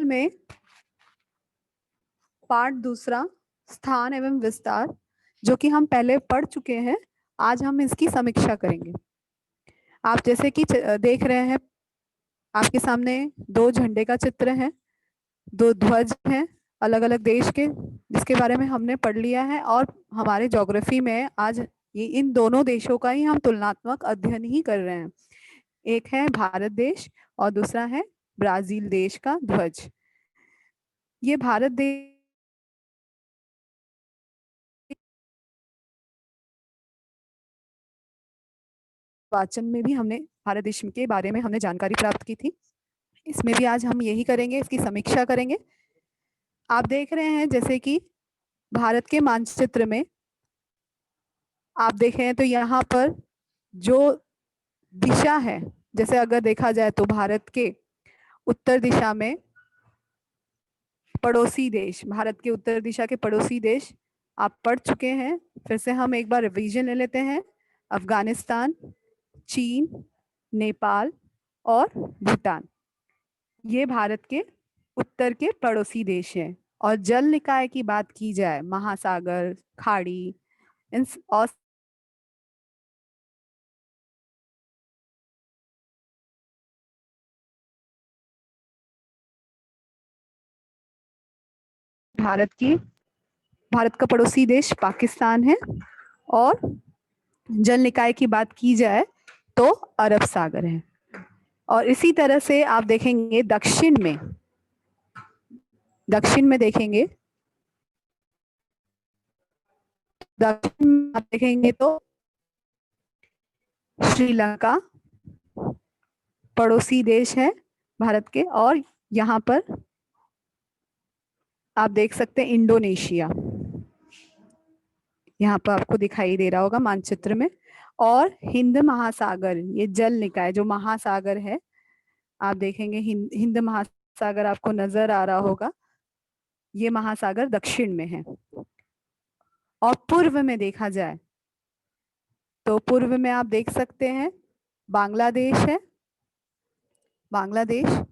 में पाठ दूसरा, स्थान एवं विस्तार, जो कि हम पहले पढ़ चुके हैं, आज हम इसकी समीक्षा करेंगे। आप जैसे कि देख रहे हैं, आपके सामने दो झंडे का चित्र है, दो ध्वज हैं अलग अलग देश के, जिसके बारे में हमने पढ़ लिया है। और हमारे ज्योग्राफी में आज ये इन दोनों देशों का ही हम तुलनात्मक अध्ययन ही कर रहे हैं। एक है भारत देश और दूसरा है ब्राजील देश का ध्वज। ये भारत देश वाचन में भी हमने भारत देश के बारे में हमने जानकारी प्राप्त की थी। इसमें भी आज हम यही करेंगे, इसकी समीक्षा करेंगे। आप देख रहे हैं जैसे कि भारत के मानचित्र में आप देखें तो यहाँ पर जो दिशा है, जैसे अगर देखा जाए तो भारत के उत्तर दिशा में पड़ोसी देश, भारत के उत्तर दिशा के पड़ोसी देश आप पढ़ चुके हैं। फिर से हम एक बार रिवीजन ले लेते हैं। अफगानिस्तान, चीन, नेपाल और भूटान, ये भारत के उत्तर के पड़ोसी देश हैं। और जल निकाय की बात की जाए, महासागर, खाड़ी, इन और भारत का पड़ोसी देश पाकिस्तान है। और जल निकाय की बात की जाए तो अरब सागर है। और इसी तरह से आप देखेंगे दक्षिण में देखेंगे, दक्षिण में आप देखेंगे तो श्रीलंका पड़ोसी देश है भारत के। और यहाँ पर आप देख सकते हैं इंडोनेशिया, यहाँ पर आपको दिखाई दे रहा होगा मानचित्र में। और हिंद महासागर, ये जल निकाय जो महासागर है, आप देखेंगे हिंद महासागर आपको नजर आ रहा होगा, ये महासागर दक्षिण में है। और पूर्व में देखा जाए तो पूर्व में आप देख सकते हैं बांग्लादेश है। बांग्लादेश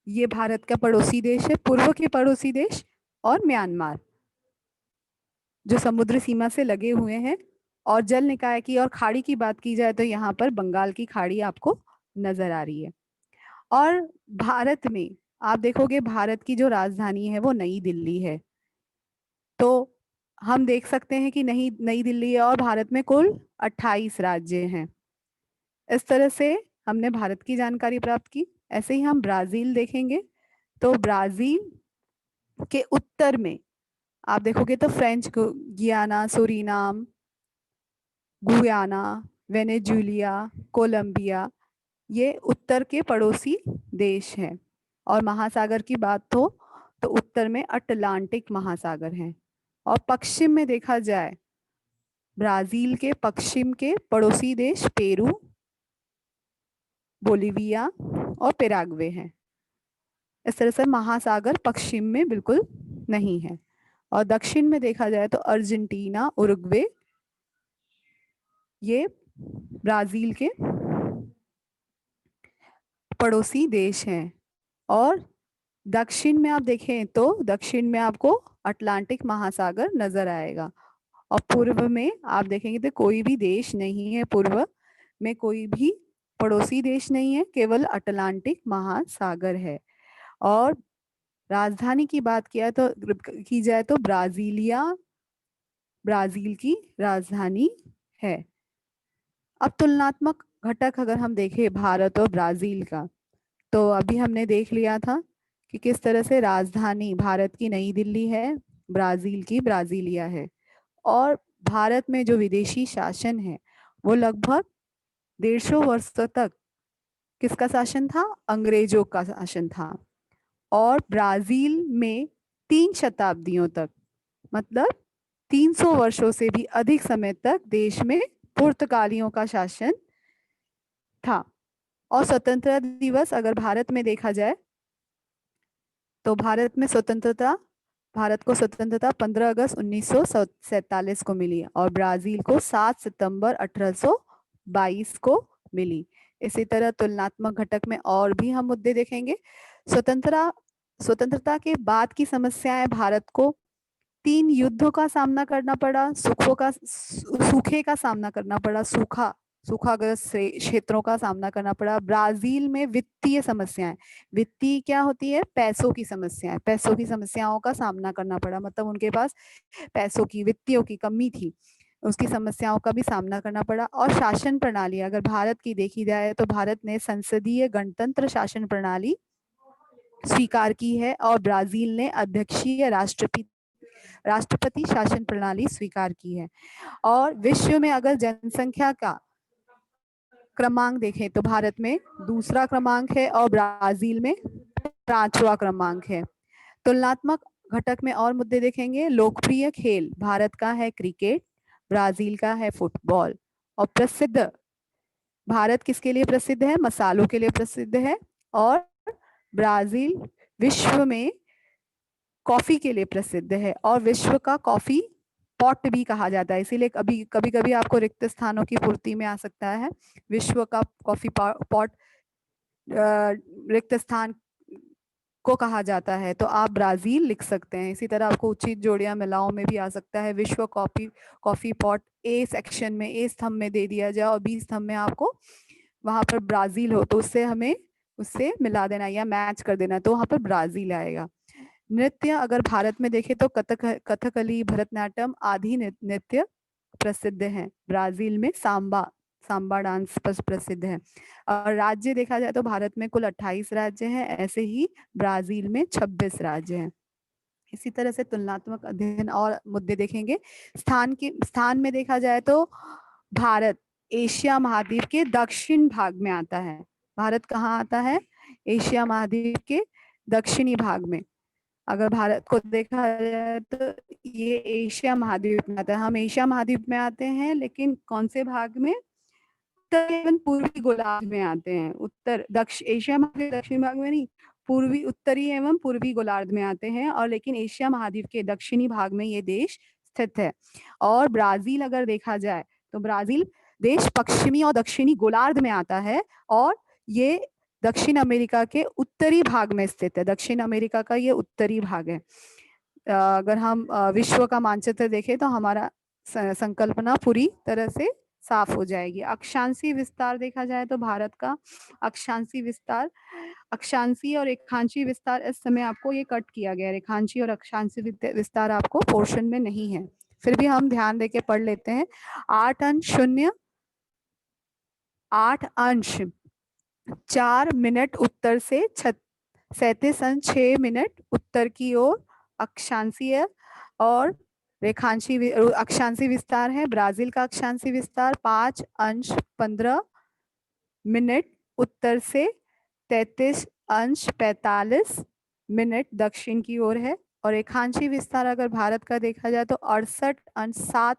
ये भारत का पड़ोसी देश है, पूर्व के पड़ोसी देश। और म्यांमार जो समुद्र सीमा से लगे हुए हैं। और जल निकाय की और खाड़ी की बात की जाए तो यहाँ पर बंगाल की खाड़ी आपको नजर आ रही है। और भारत में आप देखोगे भारत की जो राजधानी है वो नई दिल्ली है। तो हम देख सकते हैं कि नई दिल्ली है और भारत में कुल 28 राज्य हैं। इस तरह से हमने भारत की जानकारी प्राप्त की। ऐसे ही हम ब्राजील देखेंगे तो ब्राजील के उत्तर में आप देखोगे तो French Guiana, Suriname, Guyana, Venezuela, Colombia, ये उत्तर के पड़ोसी देश हैं। और महासागर की बात हो तो उत्तर में अटलांटिक महासागर है। और पश्चिम में देखा जाए, ब्राजील के पश्चिम के पड़ोसी देश पेरू, बोलिविया और पेराग्वे हैं। इस तरह से महासागर पश्चिम में बिल्कुल नहीं है। और दक्षिण में देखा जाए तो अर्जेंटीना, उरुग्वे, ये ब्राजील के पड़ोसी देश हैं। और दक्षिण में आप देखें तो दक्षिण में आपको अटलांटिक महासागर नजर आएगा। और पूर्व में आप देखेंगे तो कोई भी देश नहीं है, पूर्व में कोई भी पड़ोसी देश नहीं है, केवल अटलांटिक महासागर है। और राजधानी की बात की जाए तो ब्राजीलिया ब्राजील की राजधानी है। अब तुलनात्मक घटक अगर हम देखें भारत और ब्राजील का, तो अभी हमने देख लिया था कि किस तरह से राजधानी भारत की नई दिल्ली है, ब्राजील की ब्राजीलिया है। और भारत में जो विदेशी शासन है वो लगभग 150 वर्षों तक किसका शासन था? अंग्रेजों का शासन था। और ब्राजील में 3 शताब्दियों तक, मतलब 300 वर्षों से भी अधिक समय तक देश में पुर्तगालियों का शासन था। और स्वतंत्रता दिवस अगर भारत में देखा जाए तो भारत को स्वतंत्रता 15 अगस्त 1947 को मिली और ब्राजील को 7 सितंबर 1822 को मिली। इसी तरह तुलनात्मक घटक में और भी हम मुद्दे देखेंगे। स्वतंत्रता के बाद की समस्याएं, भारत को 3 युद्धों का सामना करना पड़ा, सूखे का सामना करना पड़ा, सूखाग्रस्त क्षेत्रों का सामना करना पड़ा। ब्राजील में वित्तीय समस्याएं, वित्तीय क्या होती है, पैसों की समस्याएं, पैसों की समस्याओं का सामना करना पड़ा, मतलब उनके पास पैसों की, वित्तियों की कमी थी, उसकी समस्याओं का भी सामना करना पड़ा। और शासन प्रणाली अगर भारत की देखी जाए तो भारत ने संसदीय गणतंत्र शासन प्रणाली स्वीकार की है और ब्राजील ने अध्यक्षीय राष्ट्रपति शासन प्रणाली स्वीकार की है। और विश्व में अगर जनसंख्या का क्रमांक देखें तो भारत में दूसरा क्रमांक है और ब्राजील में 5वां क्रमांक है। तुलनात्मक घटक में और मुद्दे देखेंगे। लोकप्रिय खेल, भारत का है क्रिकेट, ब्राजील का है फुटबॉल। और प्रसिद्ध, भारत किसके लिए प्रसिद्ध है, मसालों के लिए प्रसिद्ध है, और ब्राजील विश्व में कॉफी के लिए प्रसिद्ध है और विश्व का कॉफी पॉट भी कहा जाता है, इसीलिए कभी कभी आपको रिक्त स्थानों की पूर्ति में आ सकता है विश्व का कॉफी पॉट रिक्त स्थान को कहा जाता है, तो आप ब्राजील लिख सकते हैं। इसी तरह आपको उचित जोड़ियां मिलाओं में भी आ सकता है विश्व कॉफी पॉट ए सेक्शन में, ए स्तंभ में दे दिया जाए और बी स्तंभ में आपको वहां पर ब्राजील हो तो उससे मिला देना या मैच कर देना, तो वहां पर ब्राजील आएगा। नृत्य अगर भारत में देखें तो कथकली, भरतनाट्यम आदि नृत्य प्रसिद्ध हैं। ब्राजील में सांबा डांस प्रसिद्ध है। और राज्य देखा जाए तो भारत में कुल 28 राज्य हैं, ऐसे ही ब्राजील में 26 राज्य हैं। इसी तरह से तुलनात्मक अध्ययन और मुद्दे देखेंगे। स्थान में देखा जाए तो भारत एशिया महाद्वीप के दक्षिण भाग में आता है। भारत कहाँ आता है, एशिया महाद्वीप के दक्षिणी भाग में। अगर भारत को देखा जाए तो ये एशिया महाद्वीप में आता है, हम एशिया महाद्वीप में आते हैं, लेकिन कौन से भाग में, उत्तर एवं पूर्वी गोलार्ध में आते हैं। एशिया महाद्वीप के दक्षिणी भाग में नहीं, उत्तरी एवं पूर्वी गोलार्ध में आते हैं, और लेकिन एशिया महाद्वीप के दक्षिणी भाग में ये देश स्थित है। और ब्राजील अगर देखा जाए तो ब्राजील देश पश्चिमी और दक्षिणी गोलार्ध में आता है और ये दक्षिण अमेरिका के उत्तरी भाग में स्थित है। दक्षिण अमेरिका का ये उत्तरी भाग है। अगर हम विश्व का मानचित्र देखें तो हमारा संकल्पना पूरी तरह से साफ हो जाएगी। अक्षांशीय विस्तार देखा जाए तो भारत का अक्षांशीय और रेखांशीय विस्तार, इस समय आपको ये कट किया गया है, रेखांशीय और अक्षांशीय विस्तार आपको पोर्शन में नहीं है, फिर भी हम ध्यान देके पढ़ लेते हैं। 8:04 उत्तर से 37:06 उत्तर की ओर अक्षांशीय और अक्षांशीय विस्तार है। ब्राजील का अक्षांशीय विस्तार 5:15 उत्तर से 33:45 दक्षिण की ओर है। और रेखांशीय विस्तार अगर भारत का देखा जाए तो 68:07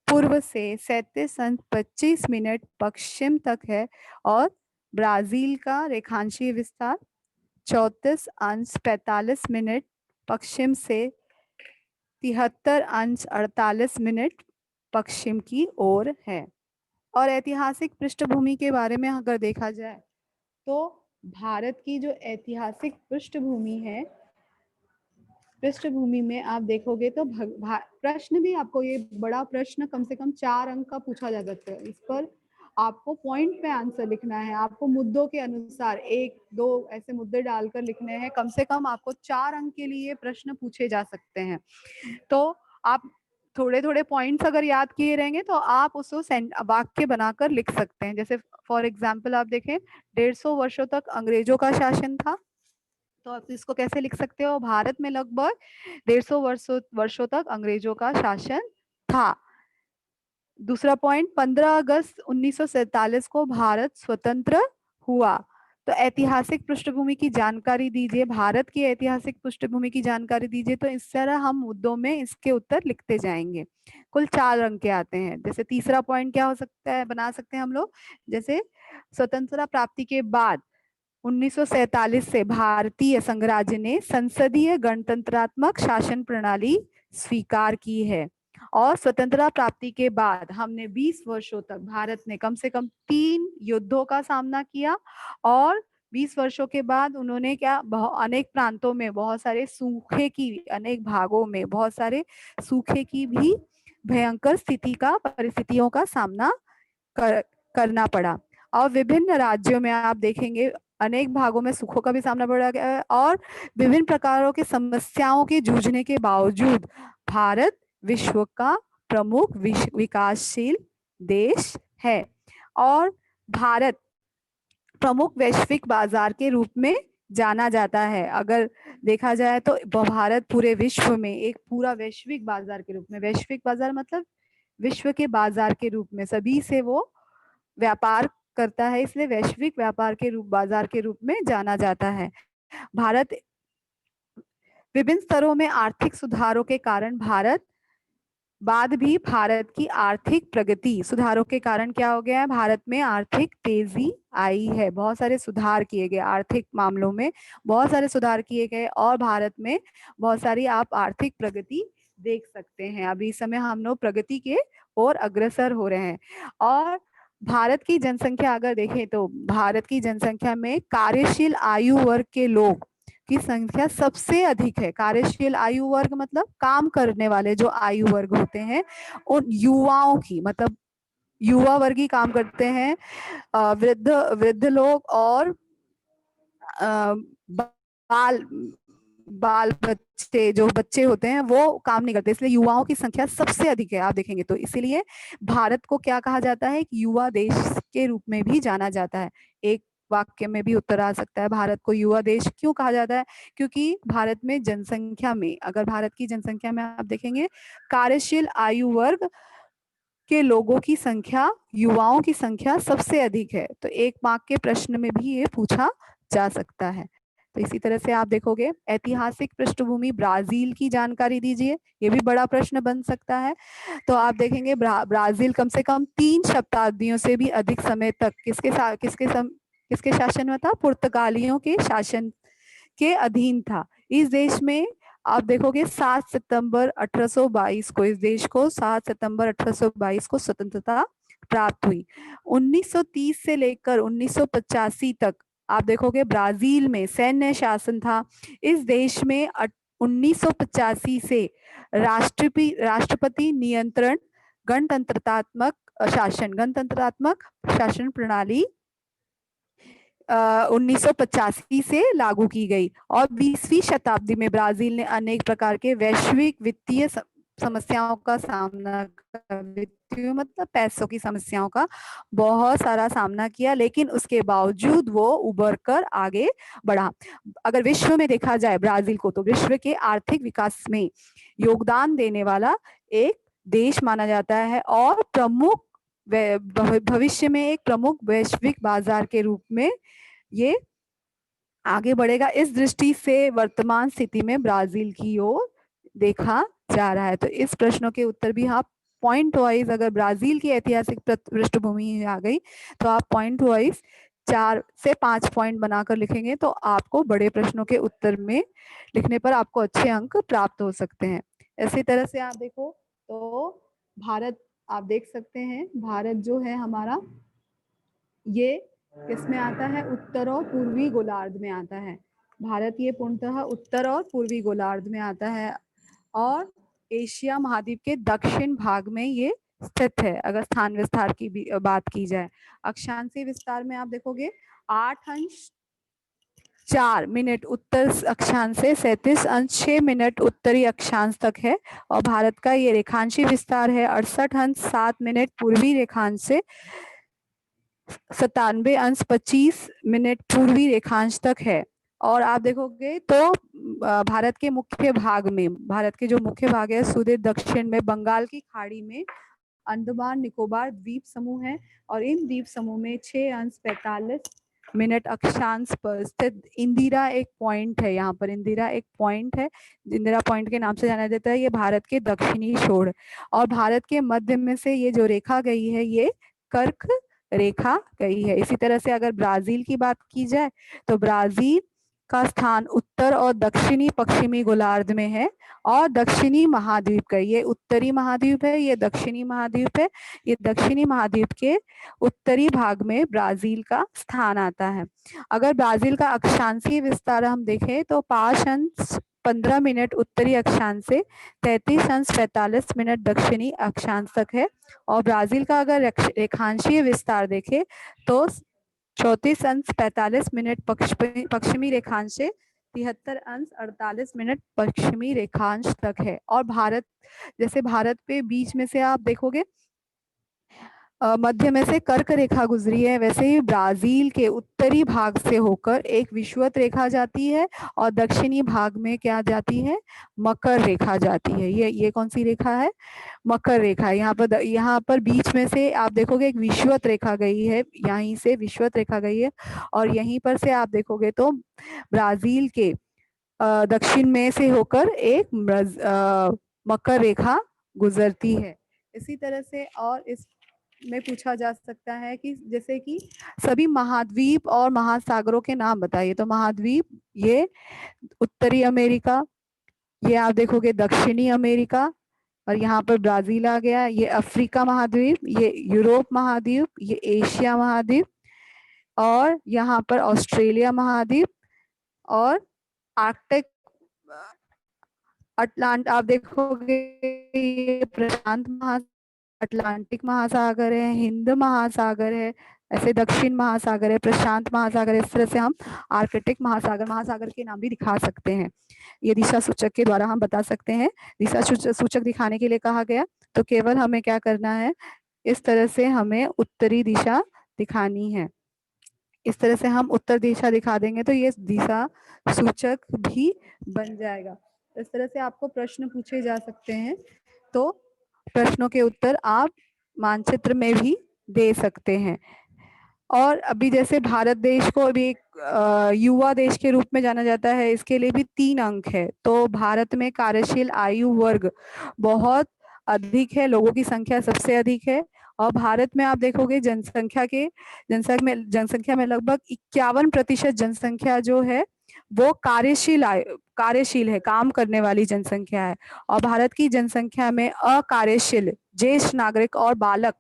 पूर्व से 37:25 पश्चिम तक है। और ब्राजील का रेखांशीय विस्तार 34:45 पश्चिम से 73:48 पश्चिम की ओर है। और ऐतिहासिक पृष्ठभूमि के बारे में अगर देखा जाए तो भारत की जो ऐतिहासिक पृष्ठभूमि है, पृष्ठभूमि में आप देखोगे तो प्रश्न भी आपको, ये बड़ा प्रश्न कम से कम 4 अंक का पूछा जा सकता है। इस पर आपको पॉइंट पे आंसर लिखना है, आपको मुद्दों के अनुसार 1-2 ऐसे मुद्दे डालकर लिखने हैं। कम से कम आपको 4 अंक के लिए प्रश्न पूछे जा सकते हैं। तो आप थोड़े थोड़े पॉइंट्स अगर याद किए रहेंगे तो आप उसको वाक्य बनाकर लिख सकते हैं। जैसे फॉर एग्जाम्पल आप देखें, 150 वर्षों तक अंग्रेजों का शासन था, तो आप इसको कैसे लिख सकते हो, भारत में लगभग 150 वर्षों तक अंग्रेजों का शासन था। दूसरा पॉइंट, 15 अगस्त 1947 को भारत स्वतंत्र हुआ। तो ऐतिहासिक पृष्ठभूमि की जानकारी दीजिए, भारत की ऐतिहासिक पृष्ठभूमि की जानकारी दीजिए। तो इस तरह हम मुद्दों में इसके उत्तर लिखते जाएंगे। कुल 4 अंक के आते हैं। जैसे तीसरा पॉइंट क्या हो सकता है, बना सकते हैं हम लोग, जैसे स्वतंत्रता प्राप्ति के बाद 1947 से भारतीय संघराज्य ने संसदीय गणतंत्रात्मक शासन प्रणाली स्वीकार की है। और स्वतंत्रता प्राप्ति के बाद हमने 20 वर्षों तक भारत ने कम से कम 3 युद्धों का सामना किया और 20 वर्षों के बाद उन्होंने क्या अनेक प्रांतों में बहुत सारे सूखे की, अनेक भागों में बहुत सारे सूखे की भी भयंकर स्थिति का, परिस्थितियों का सामना करना पड़ा। और विभिन्न राज्यों में आप देखेंगे अनेक भागों में सूखों का भी सामना पड़ा गया है और विभिन्न प्रकारों की समस्याओं के जूझने के बावजूद भारत विश्व का प्रमुख विकासशील देश है और भारत प्रमुख वैश्विक बाजार के रूप में जाना जाता है। अगर देखा जाए तो भारत पूरे विश्व में एक पूरा वैश्विक बाजार के रूप में, वैश्विक बाजार मतलब विश्व के बाजार के रूप में सभी से वो व्यापार करता है, इसलिए वैश्विक व्यापार के रूप, बाजार के रूप में जाना जाता है। भारत विभिन्न स्तरों में आर्थिक सुधारों के कारण बाद भी भारत की आर्थिक प्रगति, सुधारों के कारण क्या हो गया है, भारत में आर्थिक तेजी आई है, बहुत सारे सुधार किए गए आर्थिक मामलों में, बहुत सारे सुधार किए गए और भारत में बहुत सारी आप आर्थिक प्रगति देख सकते हैं। अभी इस समय हम लोग प्रगति के ओर अग्रसर हो रहे हैं। और भारत की जनसंख्या अगर देखें तो भारत की जनसंख्या में कार्यशील आयु वर्ग के लोग की संख्या सबसे अधिक है। कार्यशील आयु वर्ग मतलब काम करने वाले जो आयु वर्ग होते हैं उन युवाओं की, मतलब युवा वर्ग ही काम करते हैं। वृद्ध वृद्ध लोग और बाल बाल बच्चे, जो बच्चे होते हैं वो काम नहीं करते, इसलिए युवाओं की संख्या सबसे अधिक है आप देखेंगे तो। इसीलिए भारत को क्या कहा जाता है, युवा देश के रूप में भी जाना जाता है। एक वाक्य में भी उत्तर आ सकता है, भारत को युवा देश क्यों कहा जाता है, क्योंकि भारत में जनसंख्या में, अगर भारत की जनसंख्या में आप देखेंगे कार्यशील आयु वर्ग के लोगों की संख्या, युवाओं की संख्या सबसे अधिक है। तो एक मार्क के प्रश्न में भी ये पूछा जा सकता है। तो इसी तरह से आप देखोगे ऐतिहासिक पृष्ठभूमि ब्राजील की जानकारी दीजिए, ये भी बड़ा प्रश्न बन सकता है। तो आप देखेंगे ब्राजील कम से कम 3 शताब्दियों से भी अधिक समय तक किसके शासन में था, पुर्तगालियों के शासन के अधीन था। इस देश में आप देखोगे 7 सितंबर 1822 को, इस देश को 7 सितंबर 1822 को स्वतंत्रता प्राप्त हुई। 1930 से लेकर 1985 तक आप देखोगे ब्राजील में सैन्य शासन था। इस देश में 1985 से राष्ट्रपति नियंत्रण गणतंत्रात्मक शासन प्रणाली 1985 से लागू की गई। और 20वीं शताब्दी में ब्राजील ने अनेक प्रकार के वैश्विक वित्तीय समस्याओं का सामना, वित्तीय मतलब पैसों की समस्याओं का बहुत सारा सामना किया, लेकिन उसके बावजूद वो उभर कर आगे बढ़ा। अगर विश्व में देखा जाए ब्राजील को, तो विश्व के आर्थिक विकास में योगदान देने वाला एक देश माना जाता है और प्रमुख भविष्य में एक प्रमुख वैश्विक बाजार के रूप में ये आगे बढ़ेगा। इस दृष्टि से वर्तमान स्थिति में ब्राजील की ओर देखा जा रहा है। तो इस प्रश्नों के उत्तर भी आप पॉइंट वाइज, अगर ब्राजील की ऐतिहासिक पृष्ठभूमि आ गई तो आप पॉइंट वाइज 4 से 5 पॉइंट बनाकर लिखेंगे तो आपको बड़े प्रश्नों के उत्तर में लिखने पर आपको अच्छे अंक प्राप्त हो सकते हैं। इसी तरह से आप देखो तो भारत, आप देख सकते हैं भारत जो है हमारा, ये किसमें आता है, उत्तर और पूर्वी गोलार्ध में आता है। भारत ये पूर्णतः उत्तर और पूर्वी गोलार्ध में आता है और एशिया महाद्वीप के दक्षिण भाग में ये स्थित है। अगर स्थान विस्तार की भी बात की जाए, अक्षांशीय विस्तार में आप देखोगे 8 अंश 4 मिनट उत्तर अक्षांश से 37 अंश 6 मिनट उत्तरी अक्षांश तक है। और भारत का ये रेखांशीय विस्तार है 68 अंश 7 मिनट पूर्वी रेखांश से 97 अंश 25 मिनट पूर्वी रेखांश तक है। और आप देखोगे तो भारत के मुख्य भाग में, भारत के जो मुख्य भाग है सुदूर दक्षिण में बंगाल की खाड़ी में अंडमान निकोबार द्वीप समूह है और इन द्वीप समूह में 6 अंश 45 मिनट अक्षांश पर स्थित इंदिरा एक पॉइंट है। यहाँ पर इंदिरा एक पॉइंट है, इंदिरा पॉइंट के नाम से जाना जाता है। ये भारत के दक्षिणी छोर और भारत के मध्य में से ये जो रेखा गई है ये कर्क रेखा गई है। इसी तरह से अगर ब्राजील की बात की जाए तो ब्राजील का स्थान उत्तर और दक्षिणी पश्चिमी गोलार्ध में है और दक्षिणी महाद्वीप का, ये उत्तरी महाद्वीप है, ये दक्षिणी महाद्वीप है। ये दक्षिणी महाद्वीप के उत्तरी भाग में ब्राजील का स्थान आता है। अगर ब्राजील का अक्षांशीय विस्तार हम देखें तो 5 अंश 15 मिनट उत्तरी अक्षांश से 33 अंश 45 मिनट दक्षिणी अक्षांश तक है। और ब्राजील का अगर रेखांशीय विस्तार देखें तो 34 अंश 45 मिनट पश्चिमी रेखांश से 73 अंश 48 मिनट पश्चिमी रेखांश तक है। और भारत, जैसे भारत पे बीच में से आप देखोगे मध्य में से कर्क रेखा गुजरी है, वैसे ही ब्राजील के उत्तरी भाग से होकर एक विषुवत रेखा जाती है और दक्षिणी भाग में क्या जाती है, मकर रेखा जाती है। ये कौन सी रेखा है, मकर रेखा। यहाँ पर बीच में से आप देखोगे एक विषुवत रेखा गई है, यहीं से विषुवत रेखा गई है और यहीं पर से आप देखोगे तो ब्राजील के दक्षिण में से होकर एक मकर रेखा गुजरती है। इसी तरह से और इस में पूछा जा सकता है कि जैसे कि सभी महाद्वीप और महासागरों के नाम बताइए। तो महाद्वीप, ये उत्तरी अमेरिका, ये आप देखोगे दक्षिणी अमेरिका, और यहाँ पर ब्राजील आ गया। ये अफ्रीका महाद्वीप, ये यूरोप महाद्वीप, ये एशिया महाद्वीप, और यहाँ पर ऑस्ट्रेलिया महाद्वीप, और आर्कटिक आप देखोगे ये प्रशांत अटलांटिक महासागर है, हिंद महासागर है, ऐसे दक्षिण महासागर है, प्रशांत महासागर है। इस तरह से हम आर्कटिक महासागर के नाम भी दिखा सकते हैं। ये दिशा सूचक के द्वारा हम बता सकते हैं। दिशा सूचक दिखाने के लिए कहा गया तो केवल हमें क्या करना है, इस तरह से हमें उत्तरी दिशा दिखानी है। इस तरह से हम उत्तर दिशा दिखा देंगे तो ये दिशा सूचक भी बन जाएगा। इस तरह से आपको प्रश्न पूछे जा सकते हैं, तो प्रश्नों के उत्तर आप मानचित्र में भी दे सकते हैं। और अभी जैसे भारत देश को अभी एक युवा देश के रूप में जाना जाता है, इसके लिए भी 3 अंक है। तो भारत में कार्यशील आयु वर्ग बहुत अधिक है, लोगों की संख्या सबसे अधिक है। और भारत में आप देखोगे जनसंख्या में लगभग 51% जनसंख्या जो है वो कार्यशील है, काम करने वाली जनसंख्या है। और भारत की जनसंख्या में अकार्यशील ज्येष्ठ नागरिक और बालक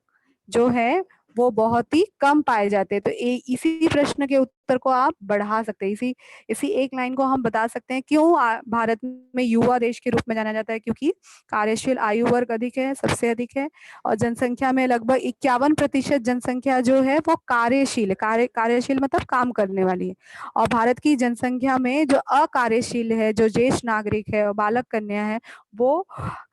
जो है वो बहुत ही कम पाए जाते हैं। तो इसी प्रश्न के उत्तर को आप बढ़ा सकते हैं, इसी एक लाइन को हम बता सकते हैं क्यों भारत में युवा देश के रूप में जाना जाता है, क्योंकि कार्यशील आयु वर्ग अधिक है, सबसे अधिक है। और जनसंख्या में लगभग 51% जनसंख्या जो है वो कार्यशील है, कार्यशील मतलब काम करने वाली है। और भारत की जनसंख्या में जो अकार्यशील है, जो ज्येष्ठ नागरिक है और बालक कन्या है, वो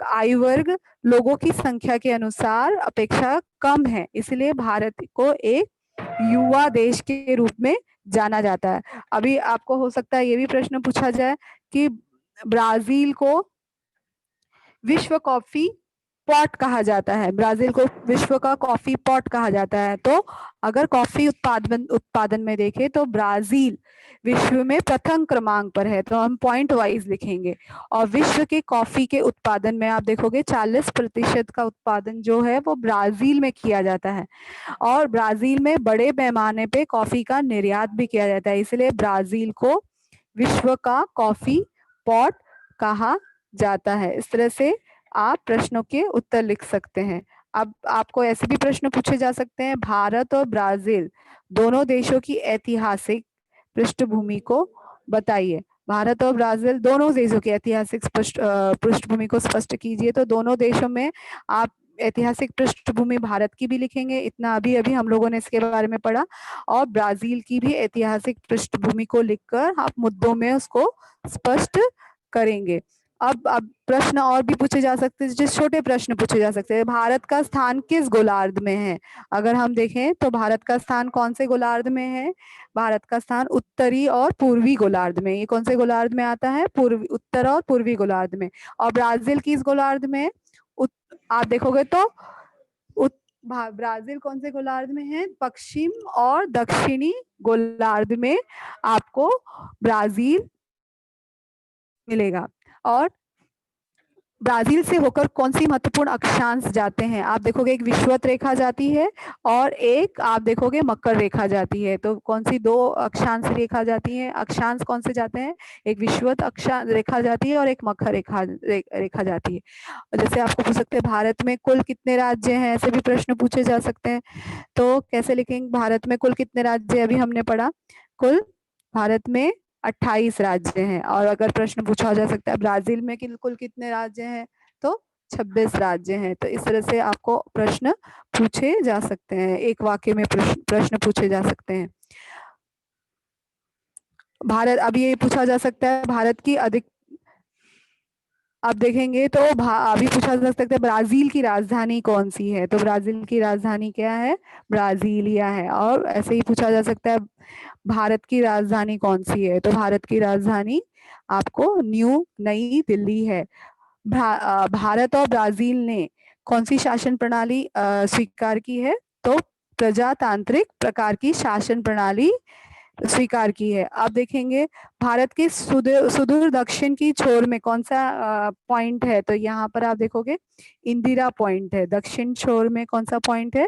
आयु वर्ग लोगों की संख्या के अनुसार अपेक्षा कम है। इसलिए भारत को एक युवा देश के रूप में जाना जाता है। अभी आपको हो सकता है ये भी प्रश्न पूछा जाए कि ब्राजील को विश्व कॉफी पॉट कहा जाता है, ब्राजील को विश्व का कॉफी पॉट कहा जाता है। तो अगर कॉफी उत्पादन में देखें तो ब्राजील विश्व में प्रथम क्रमांक पर है, तो हम पॉइंट वाइज लिखेंगे। और विश्व के कॉफी के उत्पादन में आप देखोगे 40% का उत्पादन जो है वो ब्राजील में किया जाता है। और ब्राजील में बड़े पैमाने पे कॉफी का निर्यात भी किया जाता है, इसलिए ब्राजील को विश्व का कॉफी पॉट कहा जाता है। इस तरह से आप प्रश्नों के उत्तर लिख सकते हैं। अब आपको ऐसे भी प्रश्न पूछे जा सकते हैं, भारत और ब्राजील दोनों देशों की ऐतिहासिक पृष्ठभूमि को बताइए। भारत और ब्राजील दोनों देशों की ऐतिहासिक पृष्ठभूमि को स्पष्ट कीजिए। तो दोनों देशों में आप ऐतिहासिक पृष्ठभूमि भारत की भी लिखेंगे, इतना अभी हम लोगों ने इसके बारे में पढ़ा, और ब्राजील की भी ऐतिहासिक पृष्ठभूमि को लिखकर आप मुद्दों में उसको स्पष्ट करेंगे। अब प्रश्न और भी पूछे जा सकते हैं, जिस छोटे प्रश्न पूछे जा सकते हैं। भारत का स्थान किस गोलार्ध में है? अगर हम देखें तो भारत का स्थान कौन से गोलार्ध में है? भारत का स्थान उत्तरी और पूर्वी गोलार्ध में। ये कौन से गोलार्ध में आता है? उत्तर और पूर्वी गोलार्ध में। और ब्राजील किस गोलार्ध में? आप देखोगे तो ब्राजील कौन से गोलार्ध में है? पश्चिम और दक्षिणी गोलार्ध में आपको ब्राजील मिलेगा। और ब्राजील से होकर कौन सी महत्वपूर्ण अक्षांश जाते हैं? आप देखोगे एक विषुवत रेखा जाती है और एक आप देखोगे मकर रेखा जाती है। तो कौन सी दो अक्षांश रेखा जाती है? अक्षांश कौन से जाते हैं? एक विषुवत अक्षांश रेखा जाती है और एक मकर रेखा जाती है। और जैसे आपको पूछ सकते हैं भारत में कुल कितने राज्य हैं, ऐसे भी प्रश्न पूछे जा सकते हैं। तो कैसे लिखेंगे? भारत में कुल कितने राज्य? अभी हमने पढ़ा कुल भारत में 28 राज्य हैं। और अगर प्रश्न पूछा जा सकता है ब्राजील में कुल कितने राज्य हैं, तो 26 राज्य हैं। तो इस तरह से आपको प्रश्न पूछे जा सकते हैं, एक वाक्य में प्रश्न पूछे जा सकते हैं। भारत, अब ये पूछा जा सकता है भारत की अधिक, आप देखेंगे तो अभी पूछा जा सकता है ब्राजील की राजधानी कौन सी है? तो ब्राजील की राजधानी क्या है? ब्राजीलिया है। और ऐसे ही पूछा जा सकता है भारत की राजधानी कौन सी है? तो भारत की राजधानी आपको नई दिल्ली है। भारत और ब्राजील ने कौन सी शासन प्रणाली स्वीकार की है? तो प्रजातांत्रिक प्रकार की शासन प्रणाली स्वीकार की है। आप देखेंगे भारत के सुदूर दक्षिण की छोर में कौन सा पॉइंट है? तो यहाँ पर आप देखोगे इंदिरा पॉइंट है। दक्षिण छोर में कौन सा पॉइंट है?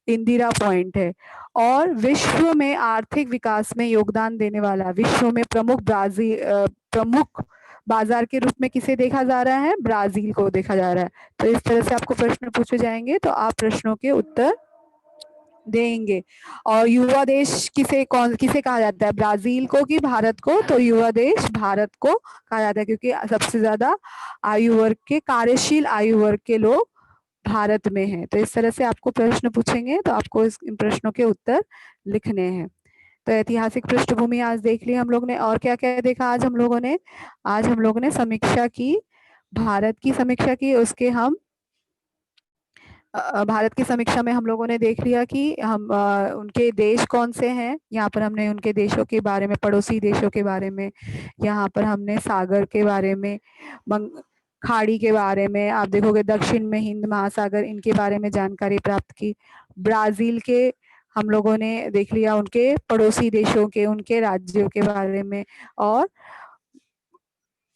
इंदिरा पॉइंट है। और विश्व में आर्थिक विकास में योगदान देने वाला विश्व में प्रमुख बाजार के रूप में किसे देखा जा रहा है? ब्राजील को देखा जा रहा है। तो इस तरह से आपको प्रश्न पूछे जाएंगे तो आप प्रश्नों के उत्तर देंगे। और युवा देश किसे कहा जाता है? ब्राजील को कि भारत को? तो युवा देश भारत को कहा जाता है, क्योंकि सबसे ज्यादा आयु वर्ग के, कार्यशील आयु वर्ग के लोग भारत में हैं। तो इस तरह से आपको प्रश्न पूछेंगे तो आपको इन प्रश्नों के उत्तर लिखने हैं। तो ऐतिहासिक पृष्ठभूमि आज देख ली हम लोग ने। और क्या क्या देखा आज हम लोगों ने? आज हम लोगों ने समीक्षा की, भारत की समीक्षा की। उसके हम भारत की समीक्षा में हम लोगों ने देख लिया कि हम उनके देश कौन से हैं। यहाँ पर हमने उनके देशों के बारे में, पड़ोसी देशों के बारे में, यहाँ पर हमने सागर के बारे में, खाड़ी के बारे में, आप देखोगे दक्षिण में हिंद महासागर, इनके बारे में जानकारी प्राप्त की। ब्राजील के हम लोगों ने देख लिया, उनके पड़ोसी देशों के, उनके राज्यों के बारे में। और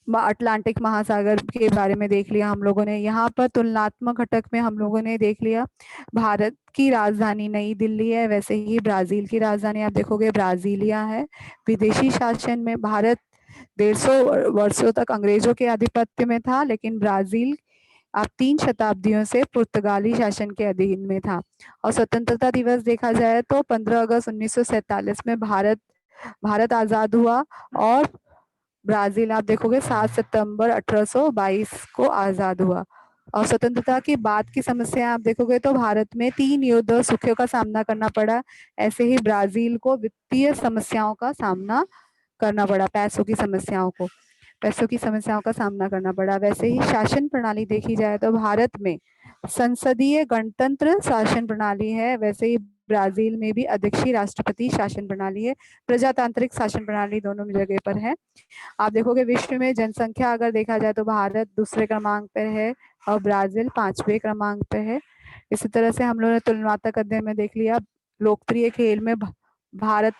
अटलांटिक महासागर के बारे में देख लिया हम लोगों ने। यहाँ पर तुलनात्मक घटक में हम लोगों ने देख लिया भारत की राजधानी नई दिल्ली है, वैसे ही ब्राजील की राजधानी आप देखोगे ब्राजीलिया है। विदेशी शासन में भारत 150 वर्षों तक अंग्रेजों के आधिपत्य में था, लेकिन ब्राजील अब 3 शताब्दियों से पुर्तगाली शासन के अधीन में था। और स्वतंत्रता दिवस देखा जाए तो 15 अगस्त 1947 में भारत आजाद हुआ। और ब्राजील आप देखोगे 7 सितंबर 1822 को आजाद हुआ। और स्वतंत्रता के बाद की समस्या आप देखोगे तो भारत में 3 युद्ध और सूखे का सामना करना पड़ा। ऐसे ही ब्राजील को वित्तीय समस्याओं का सामना करना पड़ा, पैसों की समस्याओं का सामना करना पड़ा। वैसे ही शासन प्रणाली देखी जाए तो भारत में संसदीय गणतंत्र शासन प्रणाली है, वैसे ही ब्राजील में भी अध्यक्षीय राष्ट्रपति शासन प्रणाली है। प्रजातांत्रिक शासन प्रणाली दोनों जगह पर है। आप देखोगे विश्व में जनसंख्या अगर देखा जाए तो भारत दूसरे क्रमांक पर है और ब्राजील 5वें क्रमांक पे है। इसी तरह से हम लोगों ने तुलनात्मक अध्ययन में देख लिया, लोकप्रिय खेल में भारत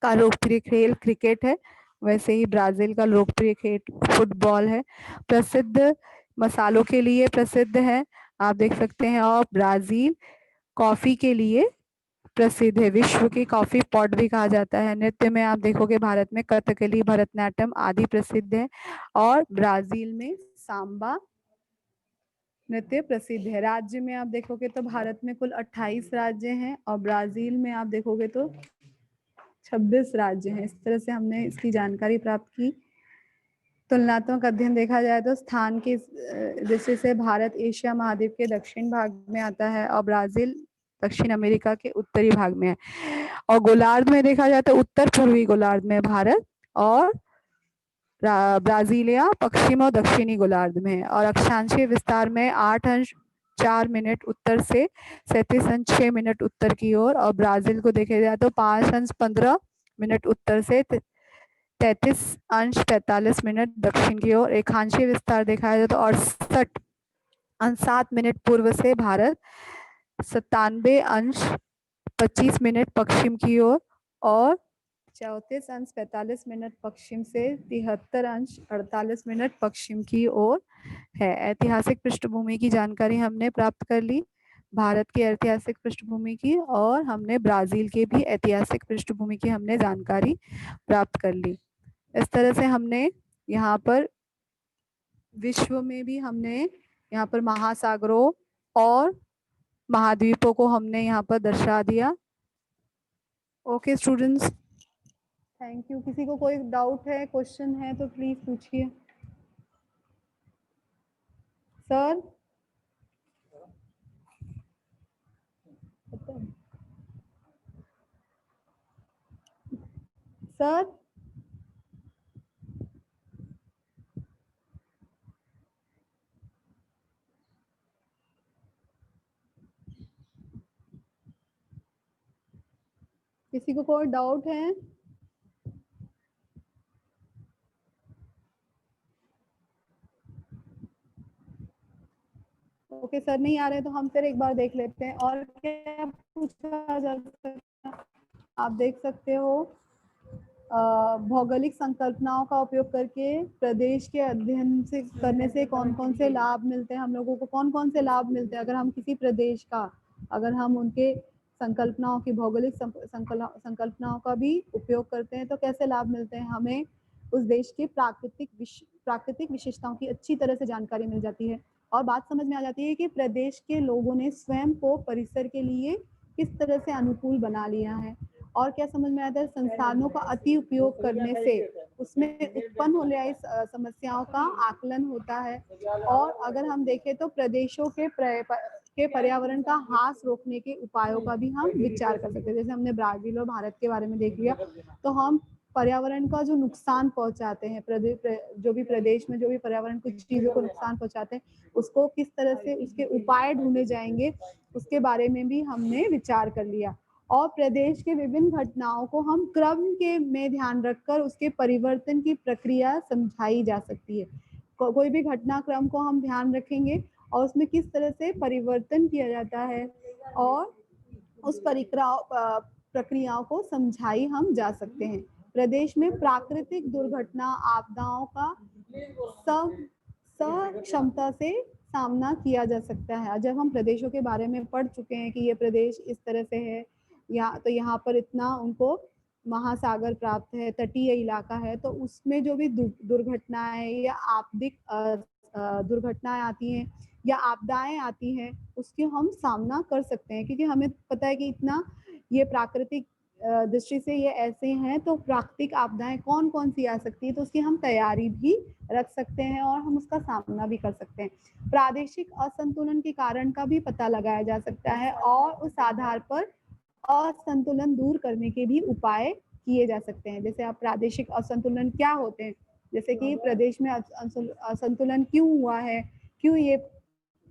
का लोकप्रिय खेल क्रिकेट है, वैसे ही ब्राजील का लोकप्रिय खेल फुटबॉल है। प्रसिद्ध मसालों के लिए प्रसिद्ध है, आप देख सकते हैं। और ब्राजील कॉफी के लिए प्रसिद्ध है, विश्व की कॉफी पॉट भी कहा जाता है। नृत्य में आप देखोगे भारत में कथकली, भरतनाट्यम आदि प्रसिद्ध है। और ब्राजील में सांबा नृत्य प्रसिद्ध है। राज्य में आप देखोगे तो भारत में कुल 28 राज्य हैं और ब्राजील में आप देखोगे तो 26 राज्य हैं। इस तरह से हमने इसकी जानकारी प्राप्त की। तुलनात्मक अध्ययन देखा जाए तो स्थान के दृष्टि से भारत एशिया महाद्वीप के दक्षिण भाग में आता है और ब्राजील दक्षिण अमेरिका के उत्तरी भाग में है। और गोलार्ध में देखा जाए तो उत्तर पूर्वी गोलार्ध में भारत और ब्राजीलिया पश्चिम और दक्षिणी गोलार्ध में है। और अक्षांशीय विस्तार में 8 अंश 4 मिनट उत्तर से 37 अंश 6 मिनट उत्तर की ओर। और ब्राजील को देखा जाए तो 5 अंश 15 मिनट उत्तर से 33 अंश 45 मिनट दक्षिण की ओर। रेखांशीय विस्तार देखा जाए तो 68 अंश 7 मिनट पूर्व से भारत, 97 अंश 25 मिनट पश्चिम की ओर और 34 अंश 45 मिनट पश्चिम से 73 अंश 48 मिनट पश्चिम की ओर है। ऐतिहासिक पृष्ठभूमि की जानकारी हमने प्राप्त कर ली, भारत की ऐतिहासिक पृष्ठभूमि की, और हमने ब्राजील के भी ऐतिहासिक पृष्ठभूमि की हमने जानकारी प्राप्त कर ली। इस तरह से हमने यहाँ पर विश्व में भी हमने यहाँ पर महासागरों और महाद्वीपों को हमने यहाँ पर दर्शा दिया। Okay students, thank you. किसी को कोई डाउट है, क्वेश्चन है तो प्लीज पूछिए। सर सर किसी को कोई डाउट है? ओके सर नहीं आ रहे तो हम फिर एक बार देख लेते हैं। और क्या पूछा जा सकता है? आप देख सकते हो भौगोलिक संकल्पनाओं का उपयोग करके प्रदेश के अध्ययन से करने से कौन कौन से लाभ मिलते हैं हम लोगों को, कौन कौन से लाभ मिलते हैं अगर हम किसी प्रदेश का, अगर हम उनके संकल्पनाओं की, भौगोलिक संकल्पनाओं का भी उपयोग करते हैं तो कैसे लाभ मिलते हैं हमें। उस देश के प्राकृतिक विशेषताओं की अच्छी तरह से जानकारी मिल जाती है और बात समझ में आ जाती है कि प्रदेश के लोगों ने स्वयं को परिसर के लिए किस तरह से अनुकूल बना लिया है। और क्या समझ में आता है, संसाधनों का अति उपयोग करने से उसमें उत्पन्न होने वाली समस्याओं का आकलन होता है। और अगर हम देखें तो प्रदेशों के पर्यावरण का ह्रास रोकने के उपायों का भी हम विचार कर सकते हैं। जैसे हमने ब्राजील और भारत के बारे में देख लिया, तो हम पर्यावरण का जो नुकसान पहुंचाते हैं, जो भी प्रदेश में जो भी पर्यावरण कुछ चीजों को नुकसान पहुंचाते हैं, उसको किस तरह से उसके उपाय ढूंढे जाएंगे, उसके बारे में भी हमने विचार कर लिया। और प्रदेश के विभिन्न घटनाओं को हम क्रम के में ध्यान रखकर उसके परिवर्तन की प्रक्रिया समझाई जा सकती है। कोई भी घटनाक्रम को हम ध्यान रखेंगे और उसमें किस तरह से परिवर्तन किया जाता है और उस प्रक्रियाओं को समझाई हम जा सकते हैं। प्रदेश में प्राकृतिक दुर्घटना आपदाओं का क्षमता से सामना किया जा सकता है। जब हम प्रदेशों के बारे में पढ़ चुके हैं कि ये प्रदेश इस तरह से है, या तो यहाँ पर इतना उनको महासागर प्राप्त है, तटीय इलाका है, तो उसमें जो भी दुर्घटनाएं या आपदिक दुर्घटनाएं आती हैं या आपदाएं आती हैं, उसके हम सामना कर सकते हैं। क्योंकि हमें पता है कि इतना ये प्राकृतिक दृष्टि से ये ऐसे हैं, तो प्राकृतिक आपदाएं कौन कौन सी आ सकती है, तो उसकी हम तैयारी भी रख सकते हैं और हम उसका सामना भी कर सकते हैं। प्रादेशिक असंतुलन के कारण का भी पता लगाया जा सकता है और उस आधार पर असंतुलन दूर करने के भी उपाय किए जा सकते हैं। जैसे आप प्रादेशिक असंतुलन क्या होते हैं, जैसे कि प्रदेश में असंतुलन क्यों हुआ है, क्यों ये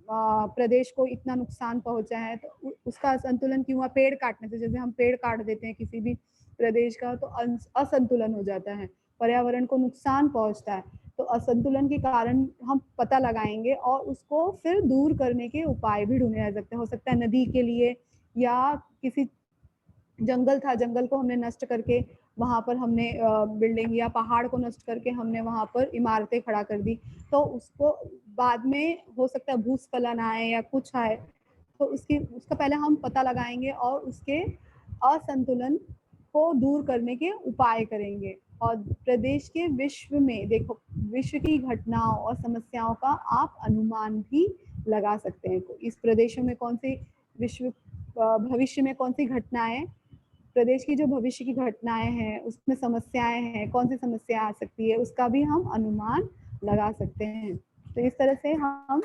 प्रदेश को इतना नुकसान पहुंचा है, तो उसका असंतुलन क्यों हुआ, पेड़ काटने से। जैसे हम पेड़ काट देते हैं किसी भी प्रदेश का तो असंतुलन हो जाता है, पर्यावरण को नुकसान पहुंचता है। तो असंतुलन के कारण हम पता लगाएंगे और उसको फिर दूर करने के उपाय भी ढूंढे जा सकते हैं। हो सकता है नदी के लिए, या किसी जंगल था, जंगल को हमने नष्ट करके वहां पर हमने बिल्डिंग, या पहाड़ को नष्ट करके हमने वहां पर इमारतें खड़ा कर दी, तो उसको बाद में हो सकता है भूस्खलन आए या कुछ आए, तो उसका पहले हम पता लगाएंगे और उसके असंतुलन को दूर करने के उपाय करेंगे। और प्रदेश के विश्व में देखो, विश्व की घटनाओं और समस्याओं का आप अनुमान भी लगा सकते हैं। इस प्रदेशों में कौन सी भविष्य में कौन सी घटनाएं, प्रदेश की जो भविष्य की घटनाएं हैं उसमें समस्याएं हैं, कौन सी समस्या आ सकती है, उसका भी हम अनुमान लगा सकते हैं। तो इस तरह से हम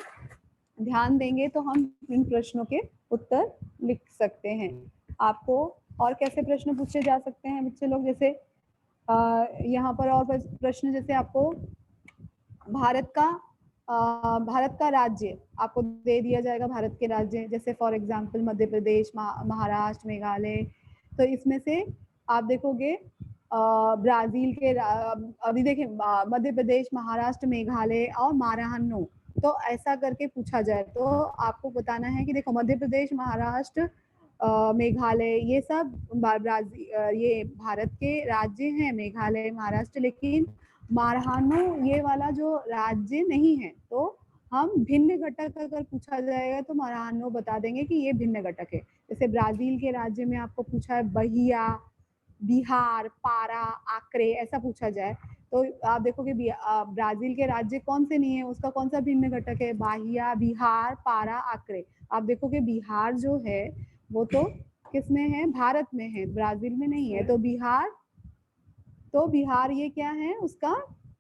ध्यान देंगे तो हम इन प्रश्नों के उत्तर लिख सकते हैं। आपको और कैसे प्रश्न पूछे जा सकते हैं बच्चे लोग, जैसे यहाँ पर और प्रश्न, जैसे आपको भारत का राज्य आपको दे दिया जाएगा, भारत के राज्य, जैसे फॉर एग्जांपल मध्य प्रदेश, महाराष्ट्र, मेघालय। तो इसमें से आप देखोगे ब्राजील के अभी देखें मध्य प्रदेश, महाराष्ट्र, मेघालय और माराहन्नो, तो ऐसा करके पूछा जाए तो आपको बताना है कि देखो मध्य प्रदेश, महाराष्ट्र, मेघालय, ये सब ये भारत के राज्य हैं, मेघालय, महाराष्ट्र, लेकिन मारहानो ये वाला जो राज्य नहीं है। तो हम भिन्न घटक अगर पूछा जाएगा तो मारहानो बता देंगे कि ये भिन्न घटक है। जैसे ब्राजील के राज्य में आपको पूछा है बहिया, बिहार, पारा, आक्रे, ऐसा पूछा जाए तो आप देखोगे ब्राजील के राज्य कौन से नहीं है, उसका कौन सा भिन्न घटक है, बाहिया, बिहार, पारा, आक्रे। आप देखोगे बिहार जो है वो तो किसमें है, भारत में है, ब्राजील में नहीं है। तो बिहार ये क्या है, उसका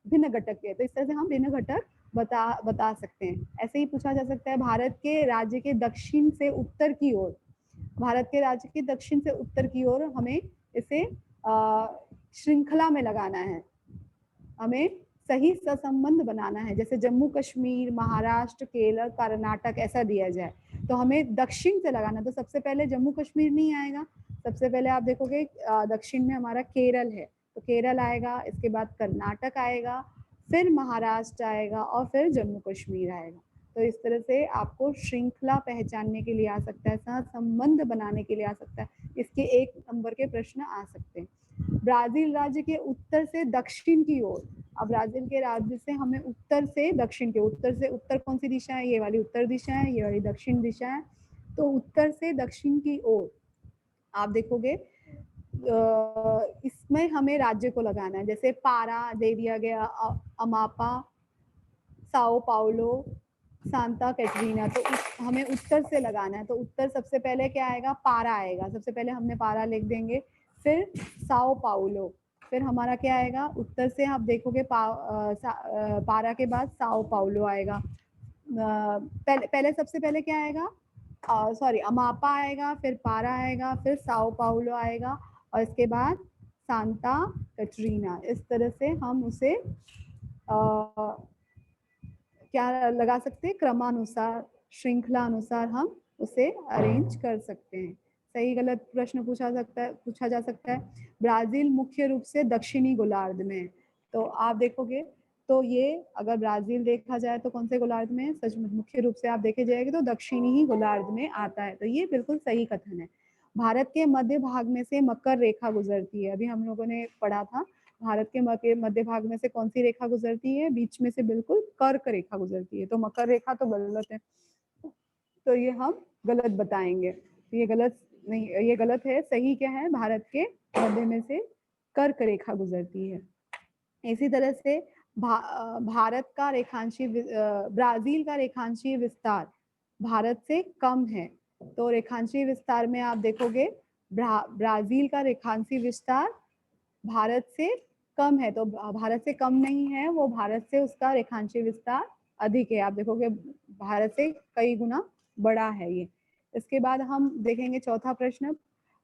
भिन्न घटक है। तो इस तरह से हम भिन्न घटक बता सकते हैं। ऐसे ही पूछा जा सकता है भारत के राज्य के दक्षिण से उत्तर की ओर, भारत के राज्य के दक्षिण से उत्तर की ओर हमें इसे श्रृंखला में लगाना है, हमें सही संबंध बनाना है। जैसे जम्मू कश्मीर, महाराष्ट्र, केरल, कर्नाटक ऐसा दिया जाए तो हमें दक्षिण से लगाना। तो सबसे पहले जम्मू कश्मीर नहीं आएगा, सबसे पहले आप देखोगे दक्षिण में हमारा केरल है, तो केरल आएगा, इसके बाद कर्नाटक आएगा, फिर महाराष्ट्र आएगा और फिर जम्मू कश्मीर आएगा। तो इस तरह से आपको श्रृंखला पहचानने के लिए आ सकता है, सह संबंध बनाने के लिए आ सकता है। इसके 1 नंबर के प्रश्न आ सकते हैं। ब्राजील राज्य के उत्तर से दक्षिण की ओर, अब ब्राजील के राज्य से हमें उत्तर से दक्षिण के, उत्तर से उत्तर कौन सी दिशा है, ये वाली उत्तर दिशा है, ये वाली दक्षिण दिशा है। तो उत्तर से दक्षिण की ओर आप देखोगे इसमें हमें राज्य को लगाना है। जैसे पारा दे दिया गया, अमापा, साओ पाउलो, सांता कैटरीना। तो हमें उत्तर से लगाना है। तो उत्तर सबसे पहले क्या आएगा, पारा आएगा, सबसे पहले हमने पारा लिख देंगे, फिर साओ पाउलो, फिर हमारा क्या आएगा, उत्तर से आप देखोगे पारा के बाद साओ पाउलो आएगा। पहले सबसे पहले क्या आएगा, सॉरी, अमापा आएगा, फिर पारा आएगा, फिर साओ पाउलो आएगा और इसके बाद सांता कैटरीना। इस तरह से हम उसे क्या लगा सकते हैं, क्रमानुसार, श्रृंखला अनुसार हम उसे अरेंज कर सकते हैं। सही गलत प्रश्न पूछा जा सकता है। ब्राजील मुख्य रूप से दक्षिणी गोलार्ध में है। तो आप देखोगे तो ये अगर ब्राजील देखा जाए तो कौन से गोलार्ध में है, सच में मुख्य रूप से आप देखे जाएंगे तो दक्षिणी ही गोलार्ध में आता है। तो ये बिल्कुल सही कथन है। भारत के मध्य भाग में से मकर रेखा गुजरती है, अभी हम लोगों ने पढ़ा था। भारत के मध्य भाग में से कौन सी रेखा गुजरती है, बीच में से बिल्कुल कर्क रेखा गुजरती है। तो मकर रेखा तो गलत है, तो ये हम गलत बताएंगे। ये गलत नहीं, ये गलत है। सही क्या है, भारत के मध्य में से कर्क रेखा गुजरती है। इसी तरह से भारत का रेखांशीय ब्राजील का रेखांशीय विस्तार भारत से कम है। तो रेखांशीय विस्तार में आप देखोगे ब्राजील का रेखांशीय विस्तार भारत से कम है। तो भारत से कम नहीं है वो, भारत से उसका रेखांशीय विस्तार अधिक है। आप देखोगे भारत से कई गुना बड़ा है ये। इसके बाद हम देखेंगे चौथा प्रश्न,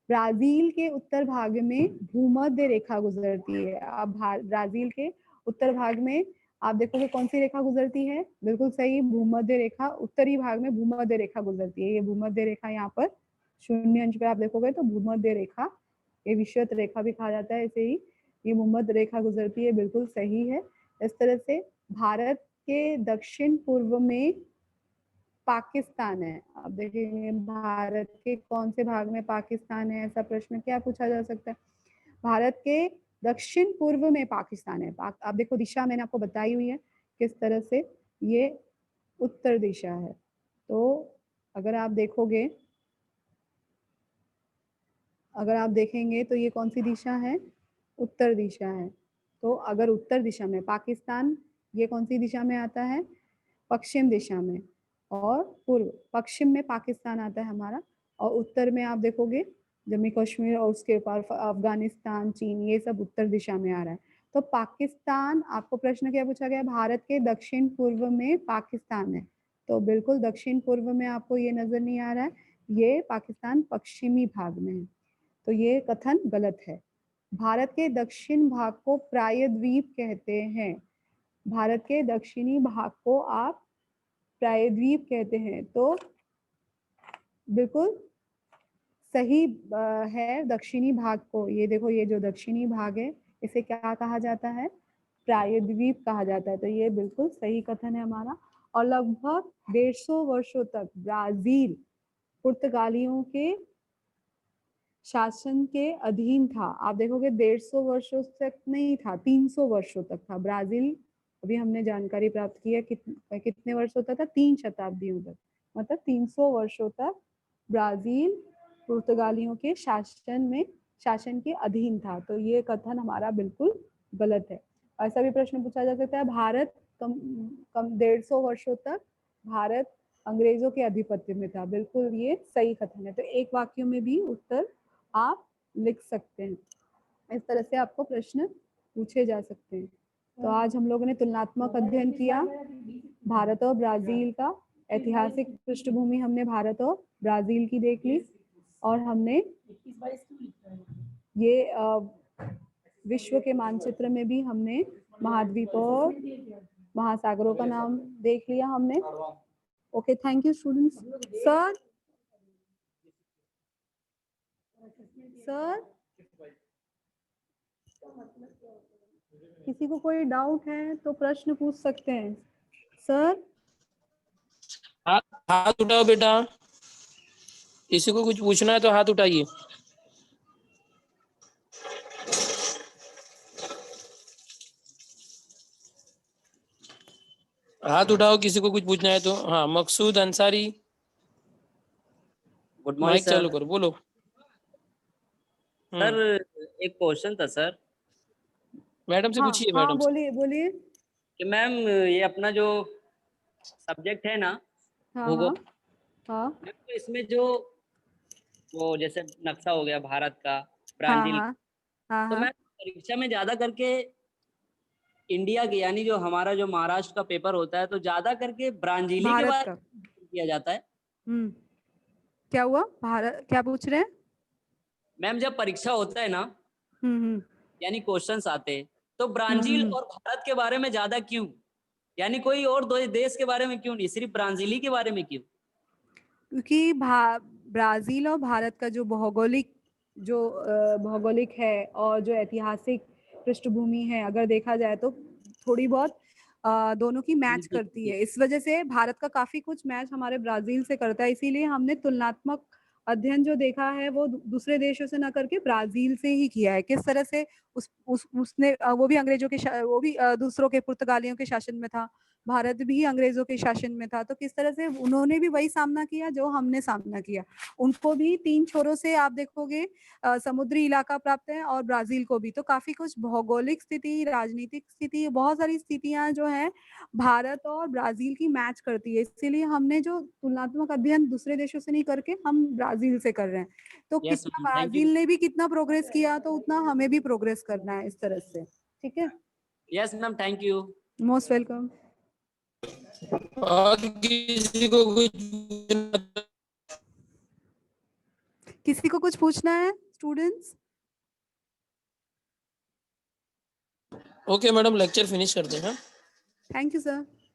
ब्राजील के उत्तर भाग में भूमध्य रेखा गुजरती है। अब ब्राजील के उत्तर भाग में आप देखोगे कौन सी रेखा गुजरती है, बिल्कुल सही, भूमध्य रेखा। उत्तरी भाग में भूमध्य रेखा गुजरती है। ये भूमध्य रेखा यहाँ पर 0 अंश पे आप देखोगे तो भूमध्य रेखा, ये विषुवत रेखा भी कहा जाता है इसे ही, ये भूमध्य रेखा गुजरती है, बिल्कुल सही है। इस तरह से भारत के दक्षिण पूर्व में पाकिस्तान है। आप देखेंगे भारत के कौन से भाग में पाकिस्तान है, ऐसा प्रश्न क्या पूछा जा सकता है। भारत के दक्षिण पूर्व में पाकिस्तान है। आप देखो दिशा मैंने आपको बताई हुई है किस तरह से, ये उत्तर दिशा है। तो अगर आप देखोगे, अगर आप देखेंगे तो ये कौन सी दिशा है, उत्तर दिशा है। तो अगर उत्तर दिशा में पाकिस्तान, ये कौन सी दिशा में आता है, पश्चिम दिशा में, और पूर्व पश्चिम में पाकिस्तान आता है हमारा, और उत्तर में आप देखोगे जम्मू कश्मीर और उसके ऊपर अफगानिस्तान, चीन, ये सब उत्तर दिशा में आ रहा है। तो पाकिस्तान, आपको प्रश्न क्या पूछा गया, भारत के दक्षिण पूर्व में पाकिस्तान है। तो बिल्कुल दक्षिण पूर्व में आपको ये नजर नहीं आ रहा है, ये पाकिस्तान पश्चिमी भाग में है। तो ये कथन गलत है। भारत के दक्षिण भाग को प्रायद्वीप कहते हैं। भारत के दक्षिणी भाग को आप प्रायद्वीप कहते हैं। तो बिल्कुल सही है दक्षिणी भाग को। ये देखो, ये जो दक्षिणी भाग है इसे क्या कहा जाता है, प्रायद्वीप कहा जाता है। तो ये बिल्कुल सही कथन है हमारा। और लगभग 150 वर्षों तक ब्राजील पुर्तगालियों के शासन के अधीन था। आप देखोगे 150 वर्षों तक नहीं था, 300 वर्षों तक था। ब्राजील, अभी हमने जानकारी प्राप्त की है कितने वर्षों तक था, 3 शताब्दियों तक, मतलब 300 वर्षों तक ब्राजील पुर्तगालियों के शासन के अधीन था। तो ये कथन हमारा बिल्कुल गलत है। ऐसा भी प्रश्न पूछा जा सकता है, भारत कम कम 150 वर्षों तक भारत अंग्रेजों के आधिपत्य में था। बिल्कुल ये सही कथन है। तो एक वाक्य में भी उत्तर आप लिख सकते हैं। इस तरह से आपको प्रश्न पूछे जा सकते हैं। तो आज हम लोगों ने तुलनात्मक अध्ययन किया भारत और ब्राजील का। ऐतिहासिक पृष्ठभूमि हमने भारत और ब्राजील की देख ली, और हमने ये विश्व के मानचित्र में भी हमने महाद्वीपों और महासागरों का नाम देख लिया हमने। Okay, thank you students. Sir किसी को कोई डाउट है तो प्रश्न पूछ सकते हैं। सर हाथ उठाओ बेटा, किसी को कुछ पूछना है तो हाथ उठाइए। हाथ उठाओ किसी को कुछ पूछना है तो। हाँ, Maqsood Ansari, good morning mic sir. चालू करो, बोलो। सर एक क्वेश्चन था सर। मैडम से हाँ पूछिए। हाँ, मैडम से। बोलिए बोलिए। कि मैम ये अपना जो सब्जेक्ट है ना, हाँ भूगोल, हाँ हाँ मैम तो इसमें जो वो जैसे नक्शा हो गया भारत का, हाँ ब्राजील, हाँ हाँ तो हाँ। मैम परीक्षा में ज्यादा करके इंडिया के यानी जो हमारा जो महाराष्ट्र का पेपर होता है तो ज्यादा करके ब्राजीली के भारत बारे का। में किया जाता है। क्या हुआ? भारत क्या पूछ रहे हैं? मैम जब परीक्षा होता है ना, हम्म यानी क्वेश्चंस आते हैं, तो हम्म ब्राजील हम्म। और भारत के बारे में ज्यादा क्यों, यानी कोई और दो देश के बारे में क्यों नहीं, सिर्फ ब्राजीली के बारे में क्यों? क्योंकि ब्राजील और भारत का जो भौगोलिक है और जो ऐतिहासिक पृष्ठभूमि है, अगर देखा जाए तो थोड़ी बहुत दोनों की मैच जी करती जी। है। इस वजह से भारत का काफी कुछ मैच हमारे ब्राजील से करता है। इसीलिए हमने तुलनात्मक अध्ययन जो देखा है वो दूसरे देशों से ना करके ब्राजील से ही किया है। किस तरह से उसने वो भी अंग्रेजों के वो भी दूसरों के पुर्तगालियों के शासन में था, भारत भी अंग्रेजों के शासन में था। तो किस तरह से उन्होंने भी वही सामना किया जो हमने सामना किया। उनको भी 3 छोरों से आप देखोगे समुद्री इलाका प्राप्त है, और ब्राजील को भी। तो काफी कुछ भौगोलिक स्थिति, राजनीतिक स्थिति, बहुत सारी स्थितियां जो है भारत और ब्राजील की मैच करती है। इसीलिए हमने जो तुलनात्मक अध्ययन दूसरे देशों से नहीं करके हम ब्राजील से कर रहे हैं। तो यस कितना मैम, थैंक यू। ब्राजील ने भी कितना प्रोग्रेस किया, तो उतना हमें भी प्रोग्रेस करना है, इस तरह से। ठीक है, yes ma'am, thank you. Most welcome. और किसी को कुछ किसी को कुछ पूछना है students? Okay madam, lecture finish करते हैं। Thank you sir.